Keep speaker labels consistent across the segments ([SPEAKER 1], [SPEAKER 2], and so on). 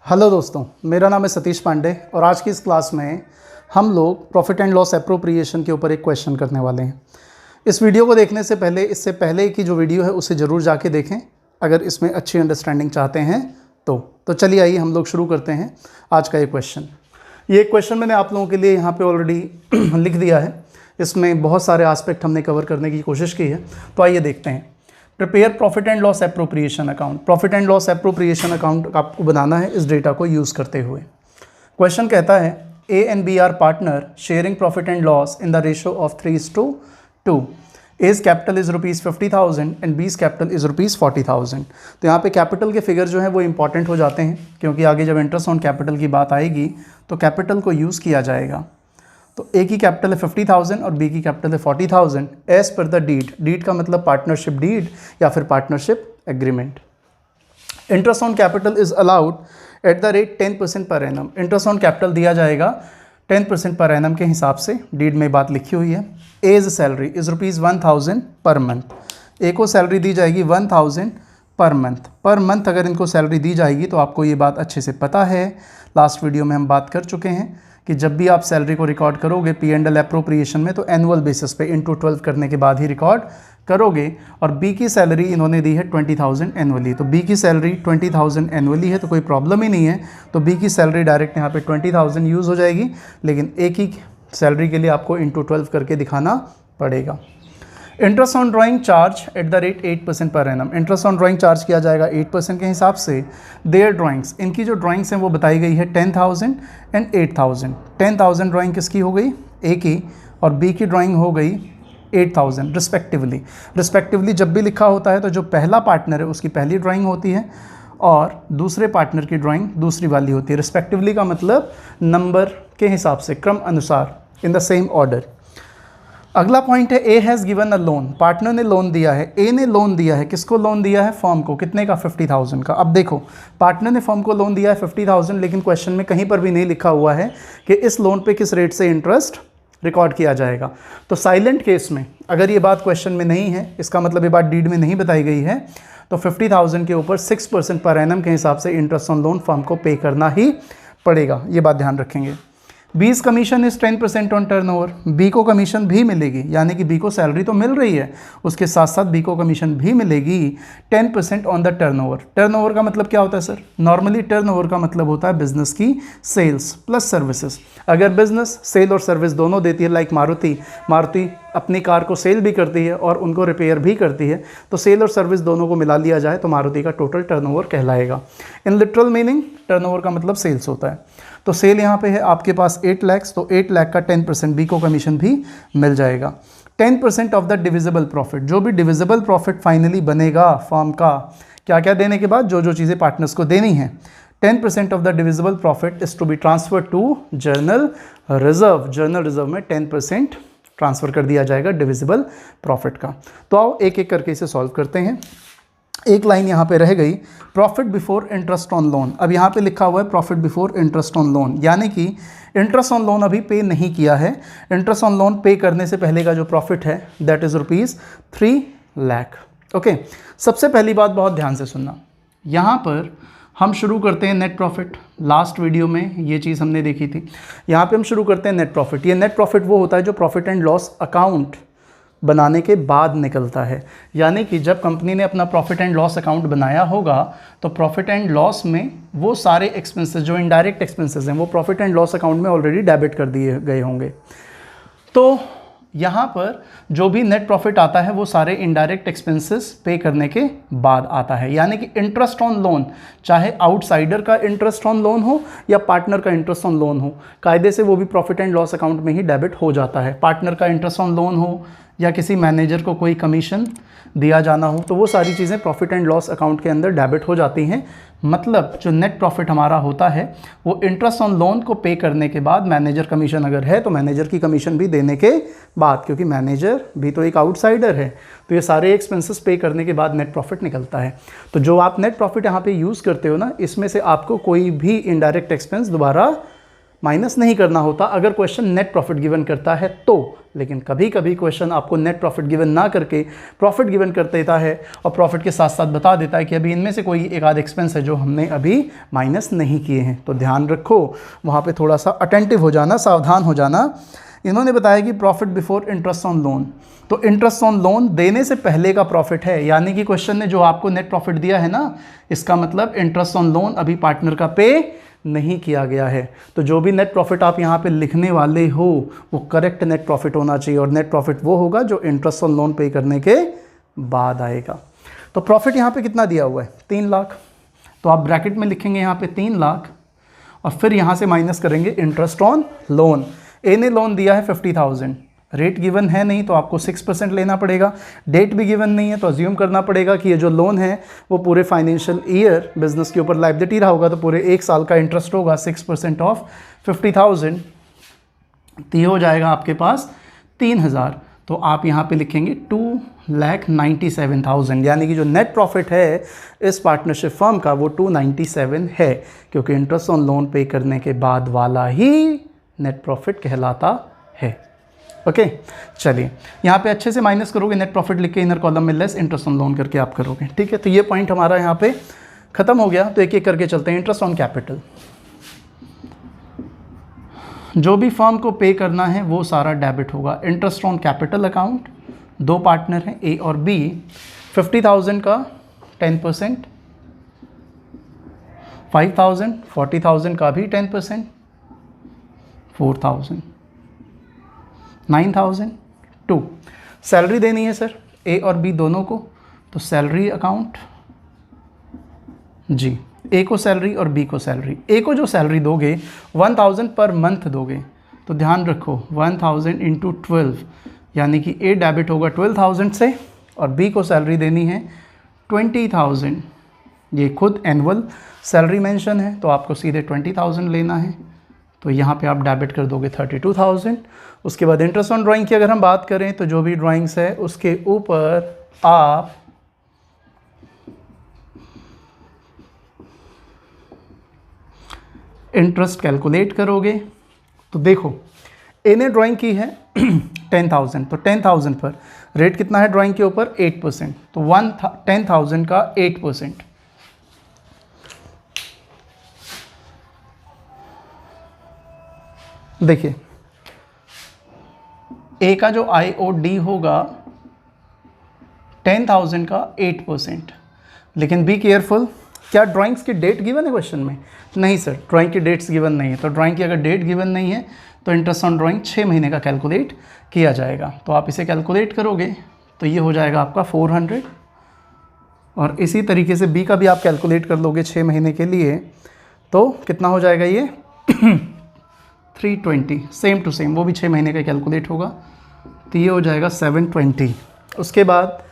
[SPEAKER 1] Hello दोस्तों, मेरा नाम है सतीश पांडे और आज की इस क्लास में हम लोग प्रॉफिट एंड लॉस एप्रोप्रिएशन के ऊपर एक क्वेश्चन करने वाले हैं। इस वीडियो को देखने से पहले इससे पहले की जो वीडियो है उसे ज़रूर जाके देखें अगर इसमें अच्छी अंडरस्टैंडिंग चाहते हैं तो चलिए आइए हम लोग शुरू करते हैं आज का ये क्वेश्चन। ये क्वेश्चन मैंने आप लोगों के लिए यहाँ पर ऑलरेडी लिख दिया है। इसमें बहुत सारे आस्पेक्ट हमने कवर करने की कोशिश की है, तो आइए देखते हैं। Prepare profit and loss appropriation account. Profit and loss appropriation account आपको बनाना है इस डेटा को यूज़ करते हुए। क्वेश्चन कहता है A and B are partner sharing profit and loss in the ratio of 3:2। A's capital is ₹50,000 and B's capital is ₹40,000। तो यहाँ पे कैपिटल के फिगर जो हैं वो इंपॉर्टेंट हो जाते हैं, क्योंकि आगे जब इंटरेस्ट ऑन कैपिटल की बात आएगी तो कैपिटल को यूज़ किया जाएगा। तो ए की कैपिटल है 50,000 और बी की कैपिटल है 40,000 as per the deed. Deed का मतलब पार्टनरशिप डीड या फिर partnership agreement. Interest on capital is allowed at the rate 10% per annum. Interest on capital दिया जाएगा 10% पर एनम के हिसाब से। डीड में बात लिखी हुई है। As salary is ₹1,000 per month. ए को सैलरी दी जाएगी 1,000 पर मंथ। पर मंथ अगर इनको सैलरी दी जाएगी तो आपको ये बात अच्छे से पता है, लास्ट वीडियो में हम बात कर चुके हैं कि जब भी आप सैलरी को रिकॉर्ड करोगे P&L एप्रोप्रिएशन में तो एनुअल बेसिस पे इंटू 12 करने के बाद ही रिकॉर्ड करोगे। और बी की सैलरी इन्होंने दी है 20,000 एनुअली, तो बी की सैलरी 20,000 एनुअली है तो कोई प्रॉब्लम ही नहीं है। तो बी की सैलरी डायरेक्ट यहाँ पे 20,000 यूज़ हो जाएगी, लेकिन ए की सैलरी के लिए आपको इंटू 12 करके दिखाना पड़ेगा। Interest on drawing charge at the rate 8% per annum. Interest on drawing charge किया जाएगा 8% के हिसाब से। देयर ड्राइंग्स, इनकी जो ड्राइंग्स हैं वो बताई गई है 10,000 एंड 8,000। 10,000 ड्राइंग किसकी हो गई? ए की, और बी की ड्राइंग हो गई 8,000 रिस्पेक्टिवली। जब भी लिखा होता है तो जो पहला पार्टनर है उसकी पहली ड्राइंग होती है और दूसरे पार्टनर की ड्राइंग दूसरी वाली होती है। रिस्पेक्टिवली का मतलब नंबर के हिसाब से, क्रम अनुसार, इन द सेम ऑर्डर। अगला पॉइंट है A has given a loan. Partner ने लोन दिया है, ए ने लोन दिया है। किसको लोन दिया है? फर्म को। कितने का? 50,000 का। अब देखो, पार्टनर ने फर्म को लोन दिया है 50,000, लेकिन क्वेश्चन में कहीं पर भी नहीं लिखा हुआ है कि इस लोन पे किस रेट से इंटरेस्ट रिकॉर्ड किया जाएगा। तो साइलेंट केस में अगर ये बात क्वेश्चन में नहीं है, इसका मतलब ये बात डीड में नहीं बताई गई है, तो 50,000 के ऊपर 6% पर एनम के हिसाब से इंटरेस्ट ऑन लोन फर्म को पे करना ही पड़ेगा। ये बात ध्यान रखेंगे। B's commission is 10% on turnover. B को कमीशन भी मिलेगी, यानी कि बी को सैलरी तो मिल रही है, उसके साथ साथ बी को कमीशन भी मिलेगी 10% ऑन द टर्नओवर। टर्नओवर का मतलब क्या होता है सर? नॉर्मली टर्नओवर का मतलब होता है बिजनेस की सेल्स प्लस सर्विसेज। अगर बिजनेस सेल और सर्विस दोनों देती है, लाइक मारुति अपनी कार को सेल भी करती है और उनको रिपेयर भी करती है, तो सेल और सर्विस दोनों को मिला लिया जाए तो मारुति का टोटल टर्नओवर कहलाएगा। इन लिटरल मीनिंग टर्नओवर का मतलब सेल्स होता है। तो सेल यहाँ पे है आपके पास 8 लाख, तो 8 लाख का 10% बी को कमीशन भी मिल जाएगा। 10% ऑफ द डिविजिबल प्रॉफिट, जो भी डिविजिबल प्रॉफिट फाइनली बनेगा फर्म का, क्या क्या देने के बाद, जो जो चीज़ें पार्टनर्स को देनी है, 10% of the divisible profit is to be transfer to general reserve. General reserve में 10% ट्रांसफ़र कर दिया जाएगा डिविजिबल प्रॉफिट का। तो आओ एक एक करके इसे सॉल्व करते हैं। एक लाइन यहाँ पे रह गई, profit before interest on loan. अब यहाँ पे लिखा हुआ है profit before interest on loan, यानी कि इंटरेस्ट ऑन लोन अभी पे नहीं किया है। इंटरेस्ट ऑन लोन पे करने से पहले का जो प्रॉफिट है दैट इज़ ₹3 लाख। ओके, सबसे पहली बात बहुत ध्यान से सुनना, यहाँ पर हम शुरू करते हैं नेट प्रॉफिट। लास्ट वीडियो में ये चीज़ हमने देखी थी। यहाँ पे हम शुरू करते हैं नेट प्रॉफिट। ये नेट प्रॉफिट वो होता है जो प्रॉफिट एंड लॉस अकाउंट बनाने के बाद निकलता है, यानी कि जब कंपनी ने अपना प्रॉफिट एंड लॉस अकाउंट बनाया होगा तो प्रॉफिट एंड लॉस में वो सारे एक्सपेंसेस जो इनडायरेक्ट एक्सपेंसेस हैं वो प्रॉफिट एंड लॉस अकाउंट में ऑलरेडी डेबिट कर दिए गए होंगे। तो यहाँ पर जो भी नेट प्रॉफिट आता है वो सारे इनडायरेक्ट एक्सपेंसेस पे करने के बाद आता है, यानी कि इंटरेस्ट ऑन लोन, चाहे आउटसाइडर का इंटरेस्ट ऑन लोन हो या पार्टनर का इंटरेस्ट ऑन लोन हो, कायदे से वो भी प्रॉफिट एंड लॉस अकाउंट में ही डेबिट हो जाता है। पार्टनर का इंटरेस्ट ऑन लोन हो या किसी मैनेजर को कोई कमीशन दिया जाना हो, तो वो सारी चीज़ें प्रॉफिट एंड लॉस अकाउंट के अंदर डेबिट हो जाती हैं। मतलब जो नेट प्रॉफिट हमारा होता है वो इंटरेस्ट ऑन लोन को पे करने के बाद, मैनेजर कमीशन अगर है तो मैनेजर की कमीशन भी देने के बाद, क्योंकि मैनेजर भी तो एक आउटसाइडर है, तो ये सारे एक्सपेंसेस पे करने के बाद नेट प्रॉफिट निकलता है। तो जो आप नेट प्रॉफिट यहाँ पे यूज़ करते हो ना, इसमें से आपको कोई भी इनडायरेक्ट एक्सपेंस दोबारा माइनस नहीं करना होता अगर क्वेश्चन नेट प्रॉफिट गिवन करता है तो, लेकिन कभी कभी क्वेश्चन आपको नेट प्रॉफिट गिवन ना करके प्रॉफिट गिवन कर देता है और प्रॉफिट के साथ साथ बता देता है कि अभी इनमें से कोई एक आध एक्सपेंस है जो हमने अभी माइनस नहीं किए हैं। तो ध्यान रखो, वहाँ पे थोड़ा सा अटेंटिव हो जाना, सावधान हो जाना। इन्होंने बताया कि profit before interest on loan, तो इंटरेस्ट ऑन लोन देने से पहले का प्रॉफिट है, यानी कि क्वेश्चन ने जो आपको नेट प्रॉफिट दिया है ना, इसका मतलब इंटरेस्ट ऑन लोन अभी पार्टनर का पे नहीं किया गया है। तो जो भी नेट प्रॉफिट आप यहाँ पे लिखने वाले हो वो करेक्ट नेट प्रॉफिट होना चाहिए, और नेट प्रॉफिट वो होगा जो इंटरेस्ट ऑन लोन पे करने के बाद आएगा। तो प्रॉफिट यहाँ पे कितना दिया हुआ है, 3 लाख, तो आप ब्रैकेट में लिखेंगे यहाँ पे 3 लाख और फिर यहाँ से माइनस करेंगे इंटरेस्ट ऑन लोन। ए ने लोन दिया है 50,000, रेट गिवन है नहीं तो आपको 6% लेना पड़ेगा, डेट भी गिवन नहीं है तो अज्यूम करना पड़ेगा कि ये जो लोन है वो पूरे फाइनेंशियल ईयर बिजनेस के ऊपर लायबिलिटी रहा होगा, तो पूरे 1 साल का इंटरेस्ट होगा 6% ऑफ 50,000, तो ये हो जाएगा आपके पास 3,000। तो आप यहाँ पे लिखेंगे 2,97,000, यानी कि जो नेट प्रॉफिट है इस पार्टनरशिप फर्म का वो 297 है, क्योंकि इंटरेस्ट ऑन लोन पे करने के बाद वाला ही नेट प्रॉफिट कहलाता है। ओके, चलिए यहाँ पे अच्छे से माइनस करोगे, नेट प्रॉफिट लिख के इनर कॉलम में लेस इंटरेस्ट ऑन लोन करके आप करोगे। ठीक है, तो ये पॉइंट हमारा यहाँ पे खत्म हो गया। तो एक एक करके चलते हैं। इंटरेस्ट ऑन कैपिटल, जो भी फर्म को पे करना है वो सारा डेबिट होगा। Interest on capital account, 2 partner हैं ए और बी, 50,000 का 10%, 5,000, 40,000 का भी 10%, 4,000, 9,000, 2। सैलरी देनी है सर ए और बी दोनों को, तो सैलरी अकाउंट जी, ए को सैलरी और बी को सैलरी। ए को जो सैलरी दोगे 1,000 पर मंथ दोगे, तो ध्यान रखो 1,000 इंटू 12, यानी कि ए डेबिट होगा 12,000 से और बी को सैलरी देनी है 20,000। ये खुद एनुअल सैलरी मेंशन है तो आपको सीधे 20,000 लेना है, तो यहाँ पे आप डेबिट कर दोगे 32,000। उसके बाद इंटरेस्ट ऑन ड्राइंग की अगर हम बात करें तो जो भी ड्राइंग्स है उसके ऊपर आप इंटरेस्ट कैलकुलेट करोगे। तो देखो ए ने ड्राइंग की है 10,000, तो 10,000 पर रेट कितना है ड्राइंग के ऊपर 8%, तो 10,000 का 8%। देखिए ए का जो IOD होगा 10,000 का 8%, लेकिन बी केयरफुल, क्या ड्राइंग्स की डेट गिवन है क्वेश्चन में? नहीं सर, ड्राइंग की डेट्स गिवन नहीं है। तो ड्राइंग की अगर डेट गिवन नहीं है तो इंटरेस्ट ऑन ड्राइंग 6 महीने का कैलकुलेट किया जाएगा। तो आप इसे कैलकुलेट करोगे तो ये हो जाएगा आपका 400, और इसी तरीके से बी का भी आप कैलकुलेट कर लोगे 6 महीने के लिए, तो कितना हो जाएगा ये 320, सेम टू सेम, वो भी 6 महीने का कैलकुलेट होगा, तो ये हो जाएगा 720। उसके बाद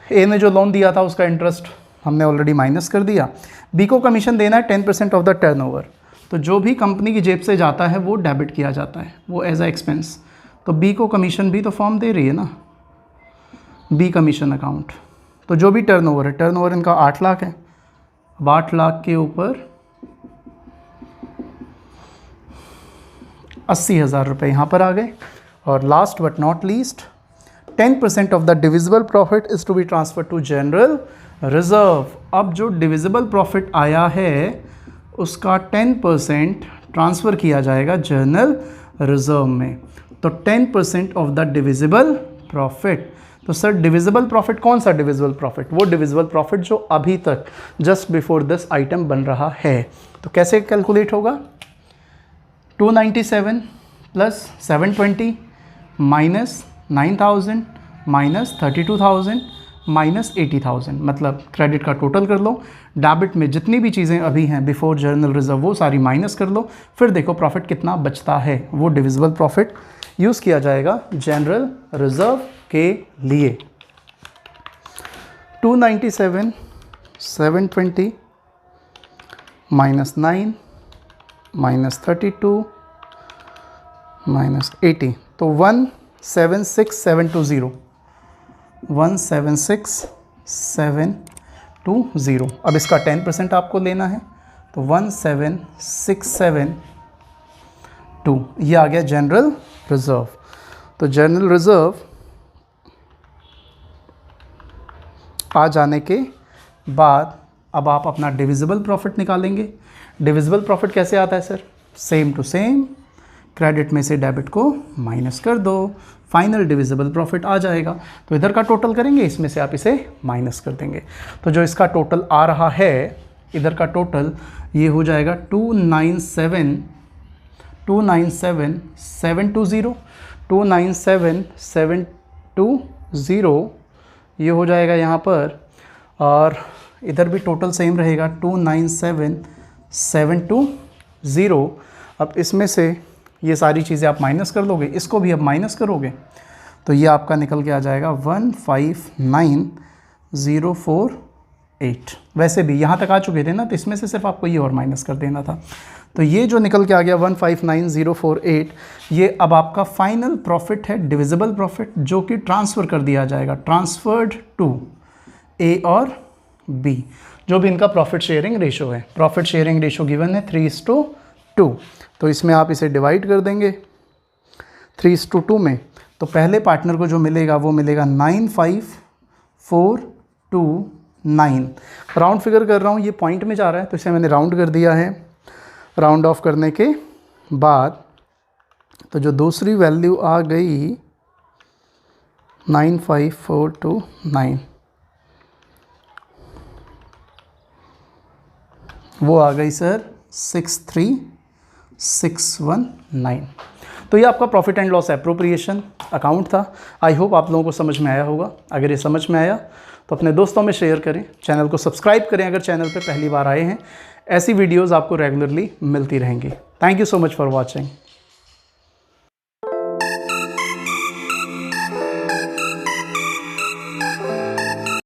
[SPEAKER 1] ए ने जो लोन दिया था उसका इंटरेस्ट हमने ऑलरेडी माइनस कर दिया। बी को कमीशन देना है 10% ऑफ द टर्नओवर, तो जो भी कंपनी की जेब से जाता है वो डेबिट किया जाता है, वो एज अ एक्सपेंस। तो बी को कमीशन भी तो फॉर्म दे रही है ना, बी कमीशन अकाउंट। तो जो भी टर्नओवर है, टर्नओवर इनका 8 लाख है, अब 8 लाख के ऊपर 80,000 रुपये यहाँ पर आ गए। और last but not least, 10% of the divisible profit is to be transfer to general reserve. अब जो डिविजिबल प्रॉफिट आया है उसका 10% ट्रांसफ़र किया जाएगा जनरल रिजर्व में। तो 10% ऑफ द डिविजिबल प्रॉफिट, तो सर डिविजिबल प्रॉफिट कौन सा डिविजिबल प्रॉफिट? वो डिविजिबल प्रॉफिट जो अभी तक जस्ट बिफोर दिस आइटम बन रहा है। तो कैसे कैलकुलेट होगा? 297 प्लस 720 माइनस 9,000 माइनस 32,000 माइनस 80,000, मतलब क्रेडिट का टोटल कर लो, डेबिट में जितनी भी चीज़ें अभी हैं बिफोर जनरल रिजर्व वो सारी माइनस कर लो, फिर देखो प्रॉफिट कितना बचता है, वो डिविजिबल प्रॉफिट यूज़ किया जाएगा जनरल रिजर्व के लिए। 297 720 माइनस 9 माइनस 32 माइनस 80, तो 176,720, 176,720। अब इसका 10% आपको लेना है, तो 1,767 2, ये आ गया जनरल रिजर्व। तो जनरल रिजर्व आ जाने के बाद अब आप अपना डिविजिबल प्रॉफिट निकालेंगे। डिविजिबल प्रॉफिट कैसे आता है sir? Same to same, credit में से डेबिट को माइनस कर दो, फाइनल डिविजिबल प्रॉफिट आ जाएगा। तो इधर का टोटल करेंगे, इसमें से आप इसे माइनस कर देंगे। तो जो इसका टोटल आ रहा है, इधर का टोटल ये हो जाएगा 297,720 ये हो जाएगा यहाँ पर, और इधर भी टोटल सेम रहेगा 297,720। अब इसमें से ये सारी चीज़ें आप माइनस कर दोगे, इसको भी अब माइनस करोगे तो ये आपका निकल के आ जाएगा 159,048। वैसे भी यहाँ तक आ चुके थे ना, तो इसमें से सिर्फ आपको ये और माइनस कर देना था। तो ये जो निकल के आ गया 159,048, ये अब आपका फाइनल प्रॉफिट है, डिविजिबल प्रॉफिट, जो कि ट्रांसफ़र कर दिया जाएगा, ट्रांसफर्ड टू ए और बी, जो भी इनका प्रॉफिट शेयरिंग रेशो है। प्रॉफिट शेयरिंग रेशो गिवन है 3:2, तो इसमें आप इसे डिवाइड कर देंगे 3:2 में। तो पहले पार्टनर को जो मिलेगा वो मिलेगा 95429। राउंड फिगर कर रहा हूँ, ये पॉइंट में जा रहा है तो इसे मैंने राउंड कर दिया है। राउंड ऑफ करने के बाद तो जो दूसरी वैल्यू आ गई 95429, वो आ गई सर 63619। तो ये आपका profit and loss appropriation account था। आई होप आप लोगों को समझ में आया होगा। अगर ये समझ में आया तो अपने दोस्तों में शेयर करें, चैनल को सब्सक्राइब करें अगर चैनल पे पहली बार आए हैं। ऐसी वीडियोस आपको रेगुलरली मिलती रहेंगी। Thank you so much for watching.